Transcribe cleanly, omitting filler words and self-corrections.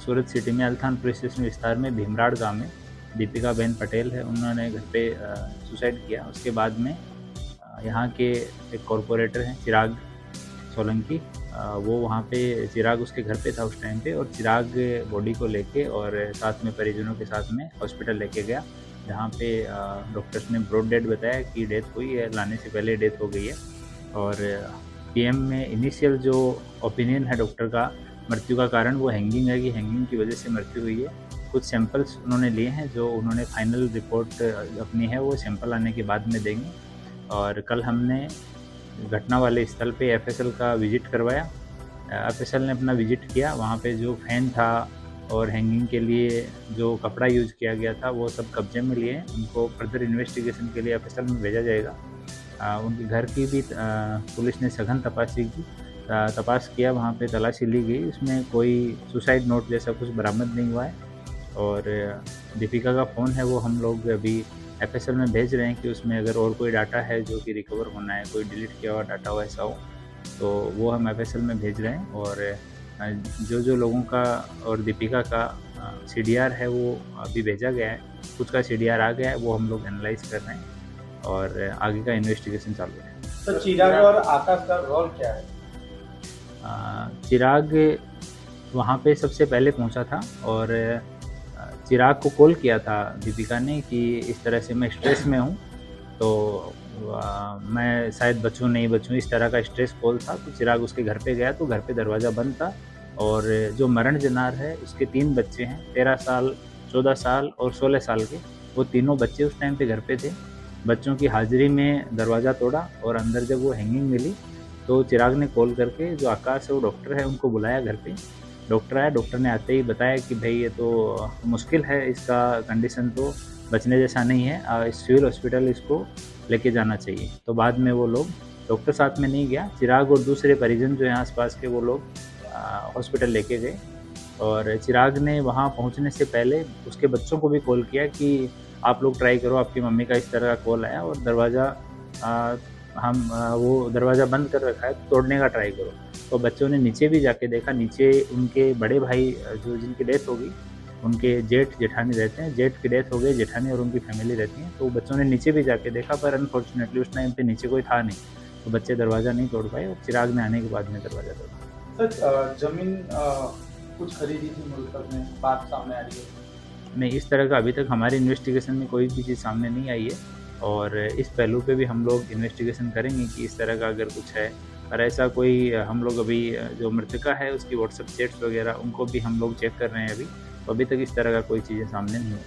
सूरत city में Althan police station विस्तार में भीमराड़ गाँव में दीपिका बहन पटेल है, उन्होंने घर पे सुसाइड किया। उसके बाद में यहाँ के एक कॉरपोरेटर हैं चिराग सोलंकी, वो वहाँ पे चिराग उसके घर पे था उस टाइम पे, और चिराग बॉडी को लेके और साथ में परिजनों के साथ में हॉस्पिटल लेके गया, जहाँ पे डॉक्टर्स ने ब्रॉड डेथ बताया कि डेथ हुई है, लाने से पहले डेथ हो गई है। और पीएम में इनिशियल जो ओपिनियन है डॉक्टर का मृत्यु का कारण वो हैंगिंग है कि हैंगिंग की वजह से मृत्यु हुई है। कुछ सैंपल्स उन्होंने लिए हैं, जो उन्होंने फाइनल रिपोर्ट अपनी है वो सैंपल आने के बाद में देंगे। और कल हमने घटना वाले स्थल पे एफएसएल का विजिट करवाया। एफएसएल ने अपना विजिट किया, वहाँ पे जो फैन था और हैंगिंग के लिए जो कपड़ा यूज़ किया गया था वो सब कब्जे में लिए। उनको फर्दर इन्वेस्टिगेशन के लिए एफएसएल में भेजा जाएगा। उनके घर की भी पुलिस ने सघन तपास किया, वहाँ पे तलाशी ली गई, उसमें कोई सुसाइड नोट जैसा कुछ बरामद नहीं हुआ है। और दीपिका का फ़ोन है वो हम लोग अभी एफएसएल में भेज रहे हैं कि उसमें अगर और कोई डाटा है जो कि रिकवर होना है, कोई डिलीट किया हुआ डाटा हो ऐसा हो, तो वो हम एफएसएल में भेज रहे हैं। और जो लोगों का और दीपिका का सीडीआर है वो अभी भेजा गया है, कुछ का सीडीआर आ गया है, वो हम लोग एनालाइज कर रहे हैं और आगे का इन्वेस्टिगेशन चालू है। तो चिराग और आकाश का रोल क्या है? चिराग वहाँ पे सबसे पहले पहुँचा था और चिराग को कॉल किया था दीपिका ने कि इस तरह से मैं स्ट्रेस में हूँ, तो मैं शायद बचूँ नहीं बचूँ, इस तरह का स्ट्रेस कॉल था। तो चिराग उसके घर पे गया तो घर पे दरवाज़ा बंद था, और जो मरण जनार है उसके 3 बच्चे हैं, 13 साल, 14 साल और 16 साल के। वो तीनों बच्चे उस टाइम पे घर पे थे। बच्चों की हाजिरी में दरवाज़ा तोड़ा और अंदर जब वो हैंगिंग मिली तो चिराग ने कॉल करके जो आकाश है वो डॉक्टर है उनको बुलाया घर पे। डॉक्टर आया, डॉक्टर ने आते ही बताया कि भाई ये तो मुश्किल है, इसका कंडीशन तो बचने जैसा नहीं है, इस सिविल हॉस्पिटल इसको लेके जाना चाहिए। तो बाद में वो लोग, डॉक्टर साथ में नहीं गया, चिराग और दूसरे परिजन जो हैं आसपास के वो लोग हॉस्पिटल लेके गए। और चिराग ने वहाँ पहुँचने से पहले उसके बच्चों को भी कॉल किया कि आप लोग ट्राई करो, आपकी मम्मी का इस तरह का कॉल आया और दरवाज़ा वो दरवाज़ा बंद कर रखा है, तोड़ने का ट्राई करो। तो बच्चों ने नीचे भी जाके देखा, नीचे उनके बड़े भाई जो जिनकी डेथ हो गई, उनके जेठ जेठानी रहते हैं, जेठ की डेथ हो गई, जेठानी और उनकी फैमिली रहती है। तो बच्चों ने नीचे भी जाके देखा, पर अनफॉर्चुनेटली उस टाइम पे नीचे कोई था नहीं, तो बच्चे दरवाज़ा नहीं तोड़ पाए और चिराग ने आने के बाद में दरवाज़ा तोड़ा। सर जमीन कुछ खरीदी थी मुल्क में, बात सामने आ रही है? नहीं, इस तरह का अभी तक हमारी इन्वेस्टिगेशन में कोई भी चीज़ सामने नहीं आई है, और इस पहलू पे भी हम लोग इन्वेस्टिगेशन करेंगे कि इस तरह का अगर कुछ है। और ऐसा कोई हम लोग अभी जो मृतका है उसकी व्हाट्सएप चैट्स वगैरह उनको भी हम लोग चेक कर रहे हैं अभी, तो अभी तक इस तरह का कोई चीज़ें सामने नहीं हुई।